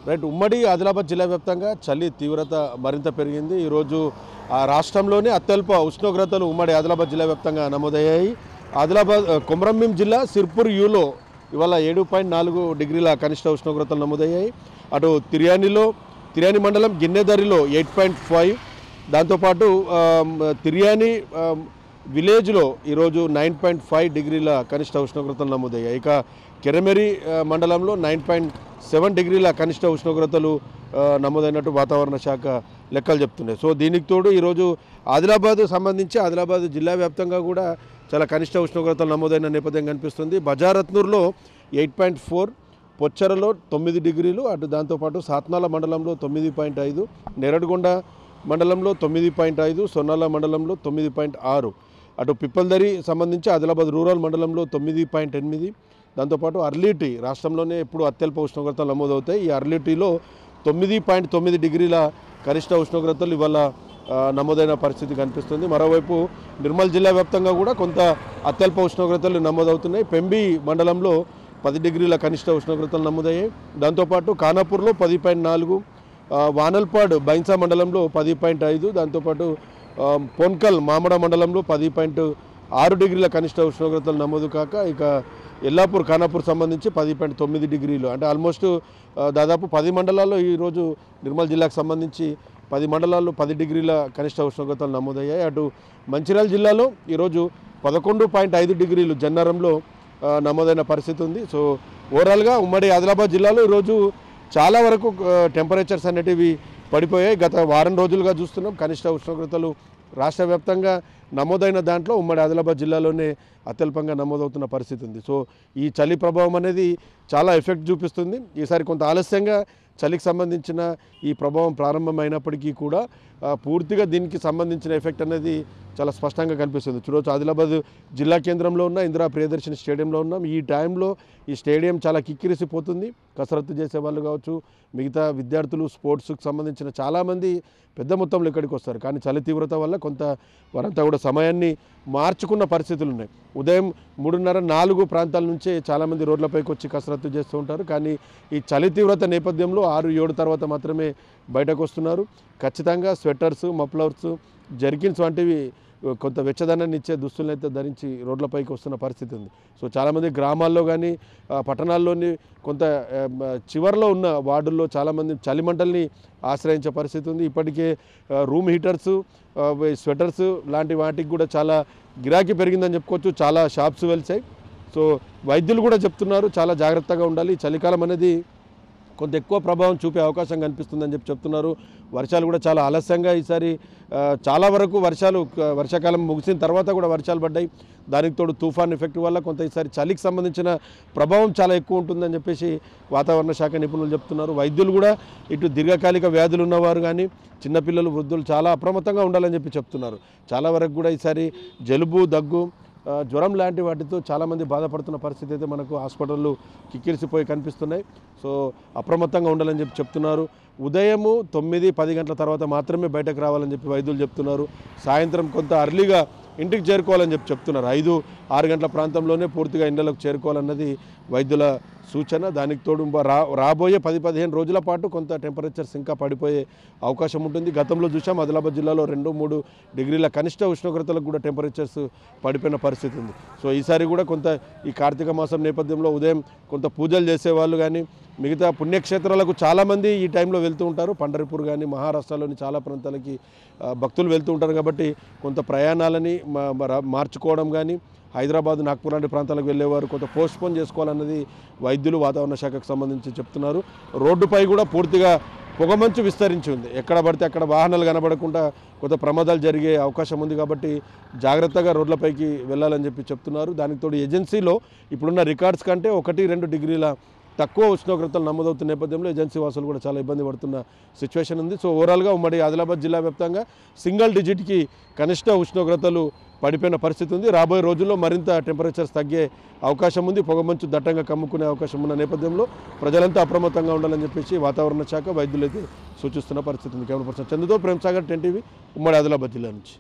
Right ఉమ్మడి ఆదిలాబాద్ జిల్లా వ్యాప్తంగా చలి తీవ్రత మరింత పెరిగింది. ఈరోజు రాష్ట్రంలోనే అత్యల్ప ఉష్ణోగ్రతలు ఉమ్మడి ఆదిలాబాద్ జిల్లా వ్యాప్తంగా నమోదయ్యాయి. ఆదిలాబాద్ కొమరంభీం జిల్లా సిర్పూర్ యూలో ఇవాళ 7.4 డిగ్రీల కనిష్ట ఉష్ణోగ్రతలు నమోదయ్యాయి. అటు తిర్యాని మండలం గిన్నెదరిలో 8.5, దాంతోపాటు తిర్యాని విలేజ్లో ఈరోజు 9.5 డిగ్రీల కనిష్ట ఉష్ణోగ్రతలు నమోదయ్యాయి. ఇక కెరమెరి మండలంలో 9.7 డిగ్రీల కనిష్ట ఉష్ణోగ్రతలు నమోదైనట్టు వాతావరణ శాఖ లెక్కలు చెప్తున్నాయి. సో దీనికి తోడు ఈరోజు ఆదిలాబాద్ సంబంధించి ఆదిలాబాద్ జిల్లా వ్యాప్తంగా కూడా చాలా కనిష్ట ఉష్ణోగ్రతలు నమోదైన నేపథ్యం కనిపిస్తుంది. బజారత్నూర్లో 8.4, పొచ్చరలో 9 డిగ్రీలు, అటు దాంతోపాటు సాత్నాల మండలంలో 9.5, నెరడుగొండ మండలంలో 9.5, సొన్నాల మండలంలో 9.6, అటు పిప్పల్దరి సంబంధించి ఆదిలాబాద్ రూరల్ మండలంలో 9.8, దాంతోపాటు అర్లీటీ రాష్ట్రంలోనే ఎప్పుడు అత్యల్ప ఉష్ణోగ్రతలు నమోదవుతాయి. ఈ అర్లీటీలో 9.9 డిగ్రీల కనిష్ట ఉష్ణోగ్రతలు ఇవాళ నమోదైన పరిస్థితి కనిపిస్తుంది. మరోవైపు నిర్మల్ జిల్లా వ్యాప్తంగా కూడా కొంత అత్యల్ప ఉష్ణోగ్రతలు నమోదవుతున్నాయి. పెంబి మండలంలో 10 డిగ్రీల కనిష్ట ఉష్ణోగ్రతలు నమోదయ్యాయి. దాంతోపాటు ఖానాపూర్లో 10.4, వానల్పాడ్ బైన్సా మండలంలో 10.5, దాంతోపాటు పోన్కల్ మామడ మండలంలో 10.6 డిగ్రీల కనిష్ట ఉష్ణోగ్రతలు నమోదు కాక, ఇక ఎల్లాపూర్ ఖానాపూర్ సంబంధించి 10.9 డిగ్రీలు, అంటే ఆల్మోస్ట్ దాదాపు 10 మండలాల్లో ఈరోజు నిర్మల్ జిల్లాకు సంబంధించి 10 మండలాల్లో 10 డిగ్రీల కనిష్ట ఉష్ణోగ్రతలు నమోదయ్యాయి. అటు మంచిర్యాల జిల్లాలో ఈరోజు 11.5 డిగ్రీలు జన్నారంలో నమోదైన పరిస్థితి ఉంది. సో ఓవరాల్గా ఉమ్మడి ఆదిలాబాద్ జిల్లాలో ఈరోజు చాలా వరకు టెంపరేచర్స్ అనేటివి పడిపోయాయి. గత వారం రోజులుగా చూస్తున్నాం కనిష్ట ఉష్ణోగ్రతలు రాష్ట్ర వ్యాప్తంగా నమోదైన దాంట్లో ఉమ్మడి ఆదిలాబాద్ జిల్లాలోనే అత్యల్పంగా నమోదవుతున్న పరిస్థితి ఉంది. సో ఈ చలి ప్రభావం అనేది చాలా ఎఫెక్ట్ చూపిస్తుంది. ఈసారి కొంత ఆలస్యంగా చలికి సంబంధించిన ఈ ప్రభావం ప్రారంభమైనప్పటికీ కూడా పూర్తిగా దీనికి సంబంధించిన ఎఫెక్ట్ అనేది చాలా స్పష్టంగా కనిపిస్తుంది. చూడవచ్చు, ఆదిలాబాద్ జిల్లా కేంద్రంలో ఉన్న ఇందిరా ప్రియదర్శిని స్టేడియంలో ఉన్నాం. ఈ టైంలో ఈ స్టేడియం చాలా కిక్కిరిసిపోతుంది. కసరత్తు చేసే వాళ్ళు కావచ్చు, మిగతా విద్యార్థులు, స్పోర్ట్స్కి సంబంధించిన చాలామంది పెద్ద మొత్తంలో ఇక్కడికి వస్తారు. కానీ చలి తీవ్రత వల్ల కొంత వారంతా కూడా సమయాన్ని మార్చుకున్న పరిస్థితులు ఉన్నాయి. ఉదయం 3:30, 4 ప్రాంతాల నుంచే చాలామంది రోడ్లపైకి వచ్చి కసరత్తు చేస్తూ ఉంటారు. కానీ ఈ చలి తీవ్రత నేపథ్యంలో 6, 7 తర్వాత మాత్రమే బయటకు వస్తున్నారు. ఖచ్చితంగా స్వెటర్స్, మఫ్లర్స్, జర్కిన్స్ వంటివి కొంత వెచ్చదనాన్ని ఇచ్చే దుస్తులను అయితే ధరించి రోడ్లపైకి వస్తున్న పరిస్థితి ఉంది. సో చాలామంది గ్రామాల్లో కానీ పట్టణాల్లోని కొంత చివరిలో ఉన్న వార్డుల్లో చాలామంది చలిమంటల్ని ఆశ్రయించే పరిస్థితి ఉంది. ఇప్పటికే రూమ్ హీటర్స్, స్వెటర్స్ లాంటి వాటికి కూడా చాలా గిరాకీ పెరిగిందని చెప్పుకోవచ్చు. చాలా షాప్స్ వెలిసాయి. సో వైద్యులు కూడా చెప్తున్నారు చాలా జాగ్రత్తగా ఉండాలి. చలికాలం అనేది కొంత ఎక్కువ ప్రభావం చూపే అవకాశం కనిపిస్తుందని చెప్తున్నారు. వర్షాలు కూడా చాలా ఆలస్యంగా ఈసారి చాలా వరకు వర్షాకాలం ముగిసిన తర్వాత కూడా వర్షాలు పడ్డాయి. దానికి తోడు తుఫాన్ ఎఫెక్ట్ వల్ల కొంత ఈసారి చలికి సంబంధించిన ప్రభావం చాలా ఎక్కువ ఉంటుందని చెప్పేసి వాతావరణ శాఖ నిపుణులు చెప్తున్నారు. వైద్యులు కూడా ఇటు దీర్ఘకాలిక వ్యాధులు ఉన్నవారు కానీ చిన్నపిల్లలు, వృద్ధులు చాలా అప్రమత్తంగా ఉండాలని చెప్తున్నారు. చాలా వరకు కూడా ఈసారి జలుబు, దగ్గు, జ్వరం లాంటి వాటితో చాలామంది బాధపడుతున్న పరిస్థితి అయితే మనకు హాస్పిటళ్ళు కిక్కిరిసిపోయి కనిపిస్తున్నాయి. సో అప్రమత్తంగా ఉండాలని చెప్తున్నారు. ఉదయము 9, 10 గంటల తర్వాత మాత్రమే బయటకు రావాలని చెప్పి వైద్యులు చెప్తున్నారు. సాయంత్రం కొంత అర్లీగా ఇంటికి చేరుకోవాలని చెప్తున్నారు. 5, 6 గంటల ప్రాంతంలోనే పూర్తిగా ఇండ్లకు చేరుకోవాలన్నది వైద్యుల సూచన. దానికి తోడు రాబోయే 10-15 రోజుల పాటు కొంత టెంపరేచర్స్ ఇంకా పడిపోయే అవకాశం ఉంటుంది. గతంలో చూసాం ఆదిలాబాద్ జిల్లాలో 2-3 డిగ్రీల కనిష్ట ఉష్ణోగ్రతలకు కూడా టెంపరేచర్స్ పడిపోయిన పరిస్థితి ఉంది. సో ఈసారి కూడా కొంత ఈ కార్తీక మాసం నేపథ్యంలో ఉదయం కొంత పూజలు చేసేవాళ్ళు కానీ మిగతా పుణ్యక్షేత్రాలకు చాలామంది ఈ టైంలో వెళ్తూ ఉంటారు. పండరిపూర్ కానీ మహారాష్ట్రలోని చాలా ప్రాంతాలకి భక్తులు వెళ్తూ ఉంటారు. కాబట్టి కొంత ప్రయాణాలని మార్చుకోవడం కానీ హైదరాబాద్, నాగ్పూర్ లాంటి ప్రాంతాలకు వెళ్ళేవారు కొంత పోస్ట్పోన్ చేసుకోవాలన్నది వైద్యులు వాతావరణ శాఖకు సంబంధించి చెప్తున్నారు. రోడ్డుపై కూడా పూర్తిగా పొగమంచు విస్తరించి ఉంది. ఎక్కడ పడితే అక్కడ వాహనాలు కనబడకుండా కొంత ప్రమాదాలు జరిగే అవకాశం ఉంది. కాబట్టి జాగ్రత్తగా రోడ్లపైకి వెళ్ళాలని చెప్తున్నారు. దానికి తోడు ఏజెన్సీలో ఇప్పుడున్న రికార్డ్స్ కంటే 1-2 డిగ్రీల తక్కువ ఉష్ణోగ్రతలు నమోదవుతున్న నేపథ్యంలో ఏజెన్సీ వాసులు కూడా చాలా ఇబ్బంది పడుతున్న సిచ్యువేషన్ ఉంది. సో ఓవరాల్గా ఉమ్మడి ఆదిలాబాద్ జిల్లా వ్యాప్తంగా సింగిల్ డిజిట్కి కనిష్ట ఉష్ణోగ్రతలు పడిపోయిన పరిస్థితి ఉంది. రాబోయే రోజుల్లో మరింత టెంపరేచర్స్ తగ్గే అవకాశం ఉంది. పొగమంచు దట్టంగా కమ్ముకునే అవకాశం ఉన్న నేపథ్యంలో ప్రజలంతా అప్రమత్తంగా ఉండాలని చెప్పేసి వాతావరణ శాఖ వైద్యులైతే సూచిస్తున్న పరిస్థితి ఉంది. కెమెరా పర్సన్ చందుతో ప్రేమ్ సాగర్, 10 టీవీ, ఉమ్మడి ఆదిలాబాద్ జిల్లా నుంచి.